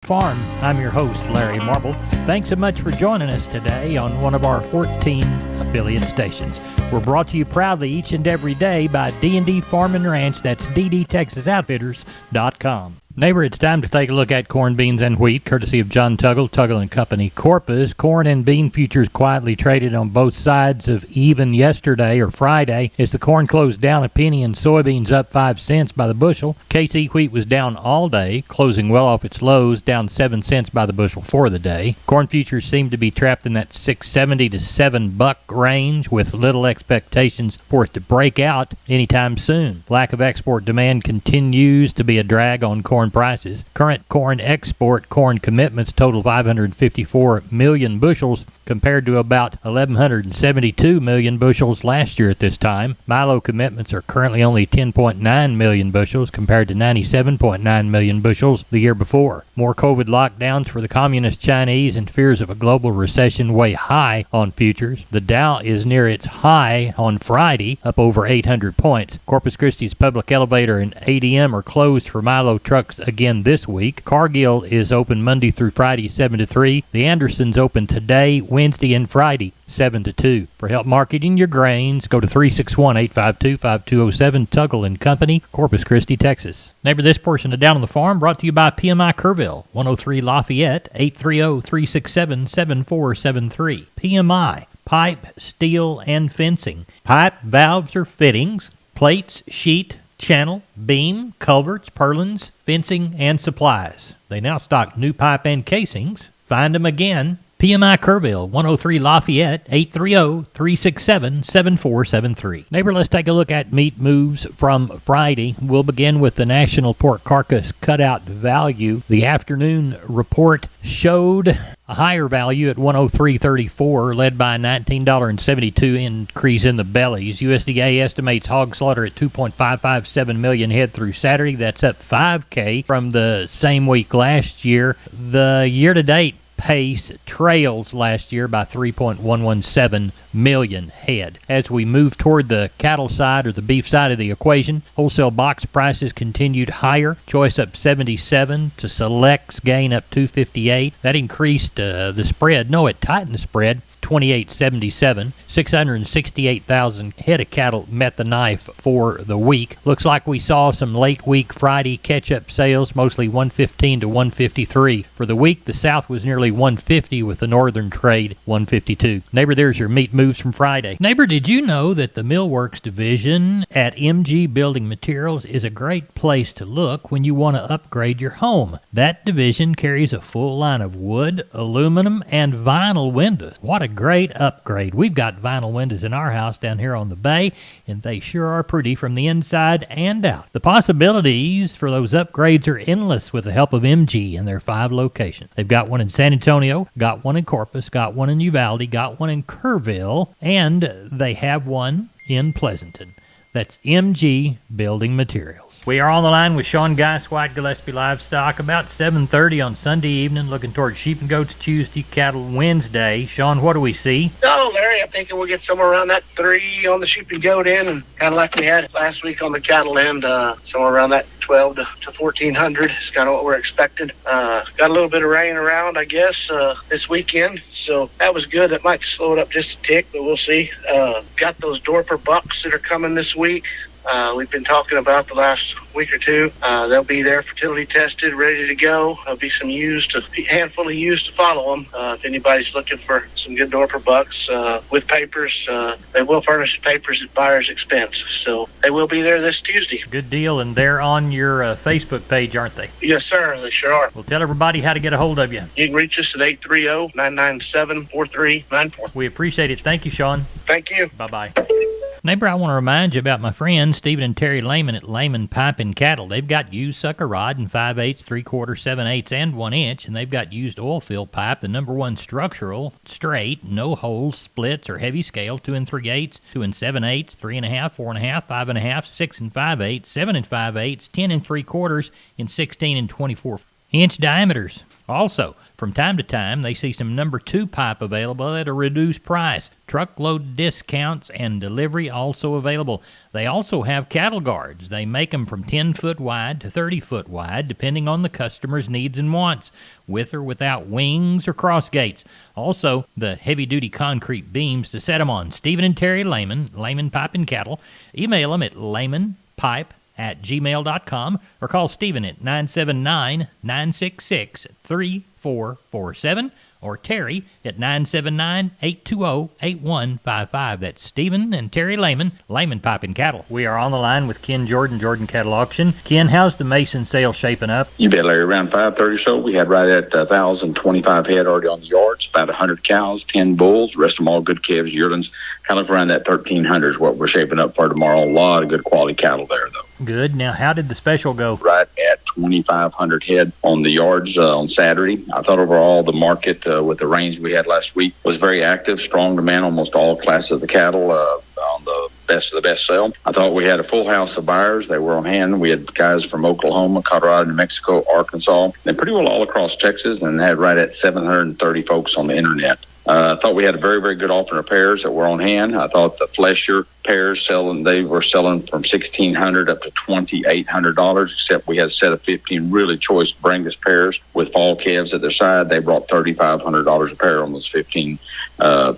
Farm. I'm your host, Larry Marble. Thanks so much for joining us today on one of our 14 affiliate stations. We're brought to you proudly each and every day by D&D Farm and Ranch. That's ddtexasoutfitters.com. Neighbor, it's time to take a look at corn, beans, and wheat, courtesy of John Tuggle & Company, Corpus. Corn and bean futures quietly traded on both sides of even yesterday or Friday as the corn closed down a penny and soybeans up 5 cents by the bushel. KC wheat was down all day, closing well off its lows, down 7 cents by the bushel for the day. Corn futures seem to be trapped in that $6.70 to $7 range with little expectations for it to break out anytime soon. Lack of export demand continues to be a drag on corn prices. Current corn export corn commitments total 554 million bushels compared to about 1,172 million bushels last year at this time. Milo commitments are currently only 10.9 million bushels compared to 97.9 million bushels the year before. More COVID lockdowns for the communist Chinese and fears of a global recession weigh high on futures. The Dow is near its high on Friday, up over 800 points. Corpus Christi's public elevator and ADM are closed for Milo trucks again this week. Cargill is open Monday through Friday 7 to 3. The Andersons open today, Wednesday, and Friday 7 to 2. For help marketing your grains, go to 361-852-5207, Tuggle & Company, Corpus Christi, Texas. Neighbor, this portion of Down on the Farm brought to you by PMI Kerrville, 103 Lafayette, 830-367-7473. PMI, pipe, steel, and fencing. Pipe, valves, or fittings, plates, sheet, channel, beam, culverts, purlins, fencing, and supplies. They now stock new pipe and casings. Find them again. PMI Kerrville, 103 Lafayette, 830-367-7473. Neighbor, let's take a look at meat moves from Friday. We'll begin with the National Pork Carcass Cutout Value. The afternoon report showed a higher value at 103.34, led by a $19.72 increase in the bellies. USDA estimates hog slaughter at 2.557 million head through Saturday. That's up 5K from the same week last year. The year-to-date pace trails last year by 3.117 million head. As we move toward the cattle side or the beef side of the equation, wholesale box prices continued higher. Choice up 77 to selects gain up 258. That increased the spread. No, it tightened the spread. 28.77. 668,000 head of cattle met the knife for the week. Looks like we saw some late week Friday catch-up sales, mostly 115 to 153. For the week, the South was nearly 150 with the Northern trade 152. Neighbor, there's your meat moves from Friday. Neighbor, did you know that the Millworks division at MG Building Materials is a great place to look when you want to upgrade your home? That division carries a full line of wood, aluminum, and vinyl windows. What a great upgrade. We've got vinyl windows in our house down here on the bay, and they sure are pretty from the inside and out. The possibilities for those upgrades are endless with the help of MG and their 5 locations. They've got one in San Antonio, got one in Corpus, got one in Uvalde, got one in Kerrville, and they have one in Pleasanton. That's MG Building Materials. We are on the line with Sean Geis, White Gillespie Livestock, about 7:30 on Sunday evening, looking towards sheep and goats Tuesday, cattle Wednesday. Sean, what do we see? Oh, Larry, I'm thinking we'll get somewhere around that 3 on the sheep and goat end, and kind of like we had last week on the cattle end, somewhere around that 12 to 1,400 is kind of what we're expecting. Got a little bit of rain around, I guess, this weekend, so that was good. That might slow it up just a tick, but we'll see. Got those Dorper bucks that are coming this week. We've been talking about the last week or two. They'll be there, fertility tested, ready to go. There'll be some handful of ewes to follow them. If anybody's looking for some good Dorper bucks with papers, they will furnish the papers at buyer's expense. So they will be there this Tuesday. Good deal, and they're on your Facebook page, aren't they? Yes, sir. They sure are. Well, tell everybody how to get a hold of you. You can reach us at 830-997-4394. We appreciate it. Thank you, Sean. Thank you. Bye-bye. Neighbor, I want to remind you about my friends Stephen and Terry Lehman at Lehman Pipe and Cattle. They've got used sucker rod in 5/8, 3/4, 7/8, and 1 inch, and they've got used oil fill pipe, the #1 structural, straight, no holes, splits, or heavy scale, 2 3/8, 2 7/8, 3.5, 4.5, 5.5, 6 5/8, 7 5/8, 10 3/4, and 16 24 inch diameters. Also, From time to time, they see some number 2 pipe available at a reduced price. Truckload discounts and delivery also available. They also have cattle guards. They make them from 10-foot wide to 30-foot wide, depending on the customer's needs and wants, with or without wings or cross gates. Also, the heavy-duty concrete beams to set them on. Stephen and Terry Lehman, Lehman Pipe and Cattle. Email them at lehmanpipe@gmail.com or call Stephen at 979-966-3447 or Terry at 979-820-8155. That's Stephen and Terry Lehman, Lehman Pipe and Cattle. We are on the line with Ken Jordan, Jordan Cattle Auction. Ken, how's the Mason sale shaping up? You bet, Larry. Around 5:30 or so, we had right at 1,025 head already on the yards, about 100 cows, 10 bulls, the rest of them all good calves, yearlings. Kind of around that 1,300 is what we're shaping up for tomorrow. A lot of good quality cattle there, though. Good. Now, how did the special go? Right at 2,500 head on the yards on Saturday. I thought overall the market with the rains we had last week was very active, strong demand, almost all classes of the cattle on the best of the best sale. I thought we had a full house of buyers. They were on hand. We had guys from Oklahoma, Colorado, New Mexico, Arkansas, and pretty well all across Texas, and had right at 730 folks on the internet. I thought we had a very, very good offering of pairs that were on hand. I thought the flesher pairs they were selling from $1,600 up to $2,800, except we had a set of 15 really choice Brangus pairs with fall calves at their side. They brought $3,500 a pair on those 15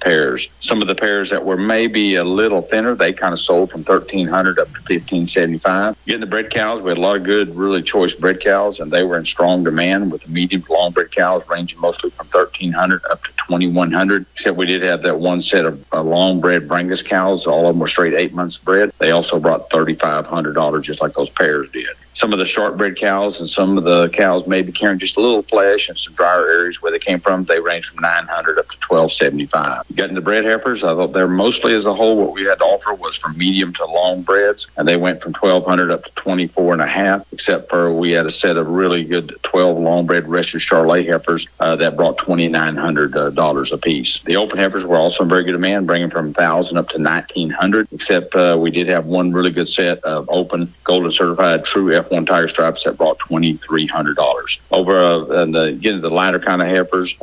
pairs. Some of the pairs that were maybe a little thinner, they kind of sold from $1,300 up to $1,575. Getting the bred cows, we had a lot of good, really choice bred cows, and they were in strong demand with the medium to long bred cows ranging mostly from $1,300 up to $2,100, except we did have that one set of long bred Brangus cows. All of them were straight 8 months bred. They also brought $3,500 just like those pairs did. Some of the short bred cows and some of the cows maybe carrying just a little flesh and some drier areas where they came from, they range from $900 up to $1,275. Getting the bred heifers, I thought they're mostly as a whole what we had to offer was from medium to long breds, and they went from $1,200 up to $2,450, except for we had a set of really good 12 long bred Rescher Charolais heifers that brought $2,900 a piece. The open heifers were also in very good demand, bringing from $1,000 up to $1,900, except we did have one really good set of open golden certified true F1 Tiger Stripes that brought $2,300. Over getting the lighter kind of heifers,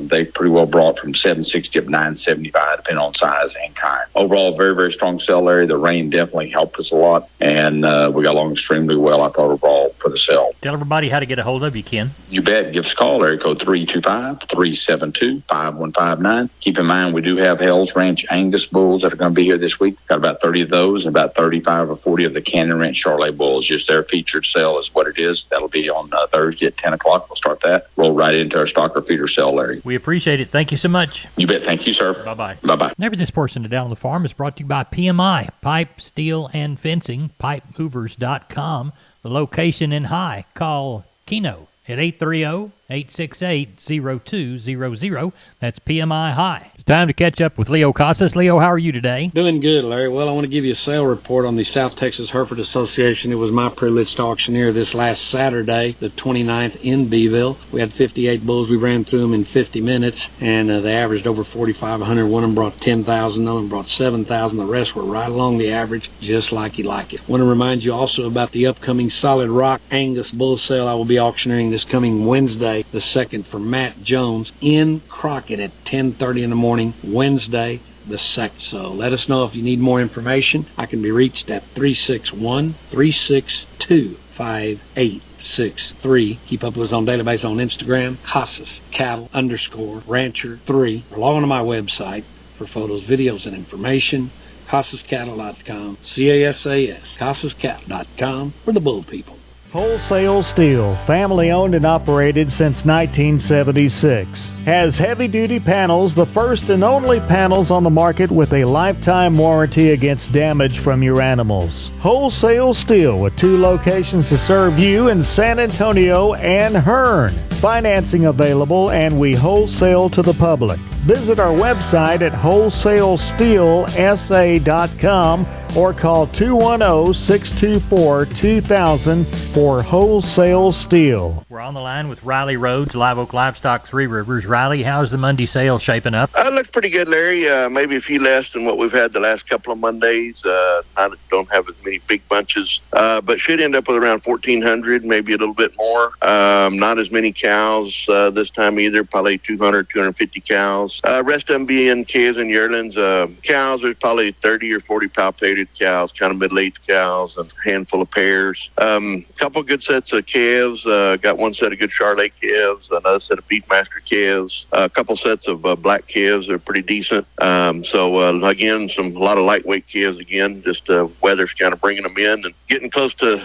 they pretty well brought from $760 up to $975, depending on size and kind. Overall, very, very strong sale, Larry. The rain definitely helped us a lot, and we got along extremely well, I thought, overall for the sale. Tell everybody how to get a hold of you, Ken. You bet. Give us a call, area code 325-372-5159. Keep in mind, we do have Hell's Ranch Angus bulls that are going to be here this week. Got about 30 of those and about 35 or 40 of the Canyon Ranch Charolais bulls. Just their featured sale is what it is. That'll be on Thursday at 10 o'clock. We'll start that. Roll right into our stocker feeder sale, Larry. We appreciate it. Thank you so much. You bet. Thank you, sir. Bye-bye. Bye-bye. Never This Portion of Down on the Farm is brought to you by PMI, Pipe, Steel, and Fencing, pipemovers.com. The location in High. Call Keno at 830-868-0200. That's PMI High. It's time to catch up with Leo Casas. Leo, how are you today? Doing good, Larry. Well, I want to give you a sale report on the South Texas Hereford Association. It was my privilege to auctioneer this last Saturday, the 29th, in Beeville. We had 58 bulls. We ran through them in 50 minutes, and they averaged over 4,500. One of them brought 10,000, one of them brought 7,000. The rest were right along the average, just like you like it. I want to remind you also about the upcoming Solid Rock Angus bull sale I will be auctioneering this coming Wednesday, the 2nd, for Matt Jones in Crockett at 10:30 in the morning, Wednesday the 2nd. So let us know if you need more information. I can be reached at 361-362-5863. Keep up with us on database on Instagram, Casas Cattle _Rancher 3. Or log on to my website for photos, videos, and information. CasasCattle.com, CASAS, CasasCattle.com for the bull people. Wholesale Steel, family owned and operated since 1976. Has heavy-duty panels, the first and only panels on the market with a lifetime warranty against damage from your animals. Wholesale Steel with 2 locations to serve you in San Antonio and Hearn. Financing available, and we wholesale to the public. Visit our website at wholesalesteelsa.com or call 210-624-2000 for wholesale steel. We're on the line with Riley Rhodes, Live Oak Livestock, Three Rivers. Riley, how's the Monday sale shaping up? It looks pretty good, Larry. Maybe a few less than what we've had the last couple of Mondays. I don't have as many big bunches, but should end up with around 1,400, maybe a little bit more. Not as many cows this time either, probably 200, 250 cows. Rest of them being calves and yearlings. Cows, there's probably 30 or 40 palpated cows, kind of middle-aged cows, and a handful of pairs. Couple good sets of calves. Got one set of good Charolais calves, another set of Beefmaster calves, a couple sets of black calves are pretty decent. So again, a lot of lightweight calves again. Just weather's kind of bringing them in and getting close to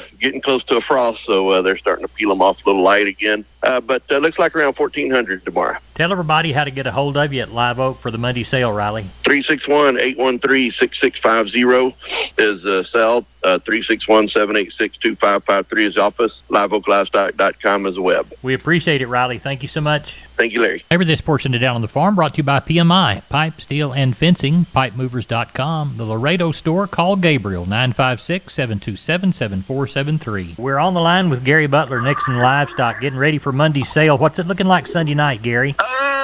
a frost, so they're starting to peel them off a little light again. But looks like around 1,400 tomorrow. Tell everybody how to get a hold of you at Live Oak for the Monday sale, Riley. 361-813-6650 is cell. 361-786-2553 is office. LiveOakLivestock.com is the web. We appreciate it, Riley. Thank you so much. Thank you, Larry. Over this portion of Down on the Farm brought to you by PMI, Pipe, Steel, and Fencing, PipeMovers.com, the Laredo store. Call Gabriel, 956-727-7473. We're on the line with Gary Butler, Nixon Livestock, getting ready for Monday's sale. What's it looking like Sunday night, Gary?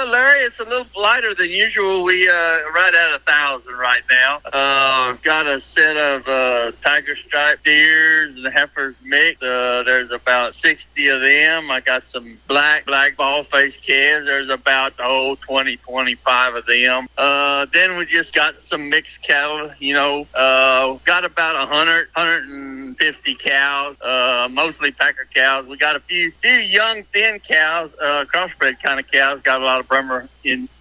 Larry, it's a little lighter than usual. We right at 1,000 right now. Got a set of tiger stripe deers and heifers mixed. There's about 60 of them. I got some black ball face calves. There's about 20, 25 of them. Then we just got some mixed cattle. Got about 150 cows, mostly packer cows. We got a few young thin cows, crossbred kind of cows. Got a lot of Bremer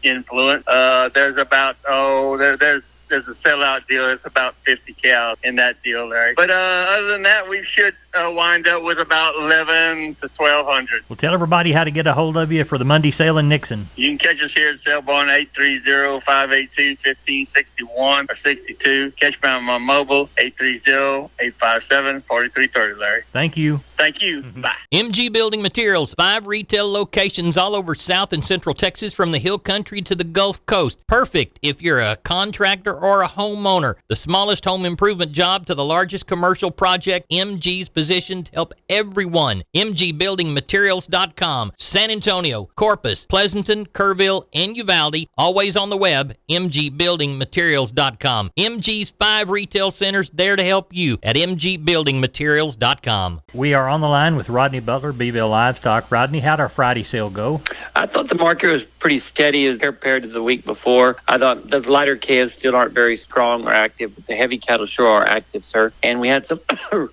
influence. There's about there's a sellout deal. It's about 50 cows in that deal, Larry. But other than that, we should wind up with about 11 to 1,200. Well, tell everybody how to get a hold of you for the Monday sale in Nixon. You can catch us here at Cellborn 830-582-1561 or 62. Catch me on my mobile 830-857-4330, Larry. Thank you. Thank you. Bye. MG Building Materials, 5 retail locations all over South and Central Texas from the Hill Country to the Gulf Coast. Perfect if you're a contractor or a homeowner. The smallest home improvement job to the largest commercial project, MG's positioned to help everyone. MGBuildingMaterials.com. San Antonio, Corpus, Pleasanton, Kerrville, and Uvalde. Always on the web, MGBuildingMaterials.com. MG's 5 retail centers there to help you at MGBuildingMaterials.com. We are on the line with Rodney Butler, Beeville Livestock. Rodney, how'd our Friday sale go? I thought the market was pretty steady as compared to the week before. I thought the lighter calves still aren't very strong or active, but the heavy cattle sure are active, sir. And we had some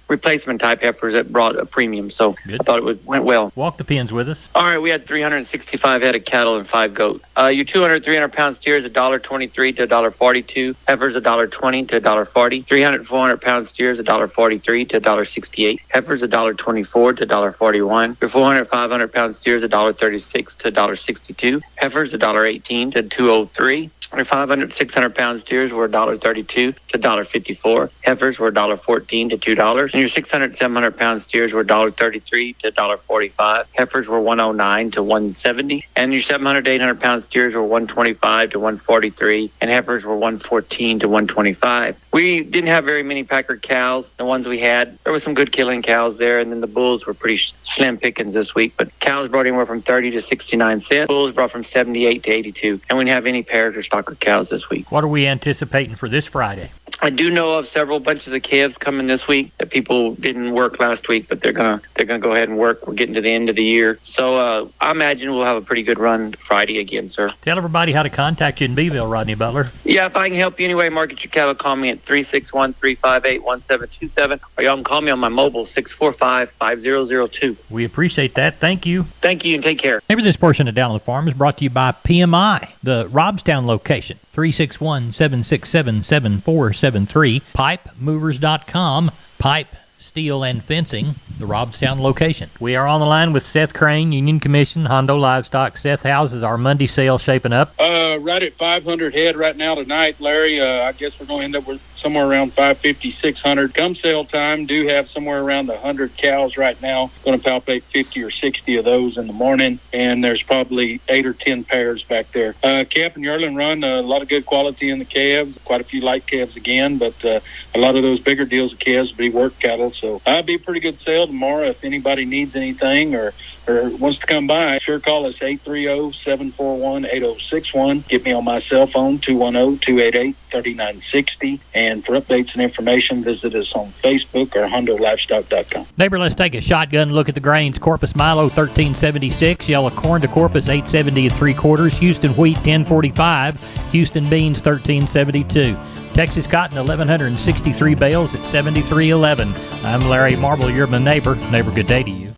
replacement type heifers that brought a premium, so good. I thought it went well. Walk the pins with us. All right, we had 365 head of cattle and 5 goats. Your 200, 300-pound steers, $1.23 to $1.42. Heifers, $1.20 to $1.40. 300, 400-pound steers, $1.43 to $1.68. Heifers, $1.24 to $1.41. Your 400, 500-pound steers, $1.36 to $1.62. Heifers, $1.18 to $2.03. Our 500, 600-pound steers were $1.32 to $1.54. Heifers were $1.14 to $2. And your 600, 700-pound steers were $1.33 to $1.45. Heifers were $1.09 to $1.70. And your 700, 800-pound steers were $1.25 to $1.43. And heifers were $1.14 to $1.25. We didn't have very many packer cows. The ones we had, there were some good killing cows there. And then the bulls were pretty slim pickings this week. But cows brought anywhere from 30 to 69 cents. Bulls brought from 78 to 82. And we didn't have any pairs or stocker cows this week. What are we anticipating for this Friday? I do know of several bunches of calves coming this week that people didn't work last week, but they're gonna go ahead and work. We're getting to the end of the year, so I imagine we'll have a pretty good run Friday again, sir. Tell everybody how to contact you in Beeville, Rodney Butler. Yeah, if I can help you anyway, market your cattle, call me at 361-358-1727, or y'all can call me on my mobile 645-5002. We appreciate that. Thank you. Thank you, and take care. Maybe this portion of Down on the Farm is brought to you by PMI, the Robstown location, 361-767-7473. PipeMovers.com, Pipe, Steel, and Fencing, the Robstown location. We are on the line with Seth Crane, Union Commission, Hondo Livestock. Seth, how's our Monday sale shaping up? right at 500 head right now tonight, Larry. I guess we're going to end up with somewhere around 550, 600. Come sale time, do have somewhere around 100 cows right now. Going to palpate 50 or 60 of those in the morning, and there's probably 8 or 10 pairs back there. Calf and yearling run, a lot of good quality in the calves, quite a few light calves again, but a lot of those bigger deals of calves will be work cattle. So I'll be a pretty good sale tomorrow. If anybody needs anything or wants to come by, sure call us 830-741-8061. Get me on my cell phone, 210-288-3960. And for updates and information, visit us on Facebook or HondoLivestock.com. Neighbor, let's take a shotgun look at the grains. Corpus Milo 1376, yellow corn to Corpus 870 3/4, Houston wheat 1045, Houston beans 1372. Texas cotton 1163 bales at 73.11. I'm Larry Marble, you're my neighbor. Neighbor, good day to you.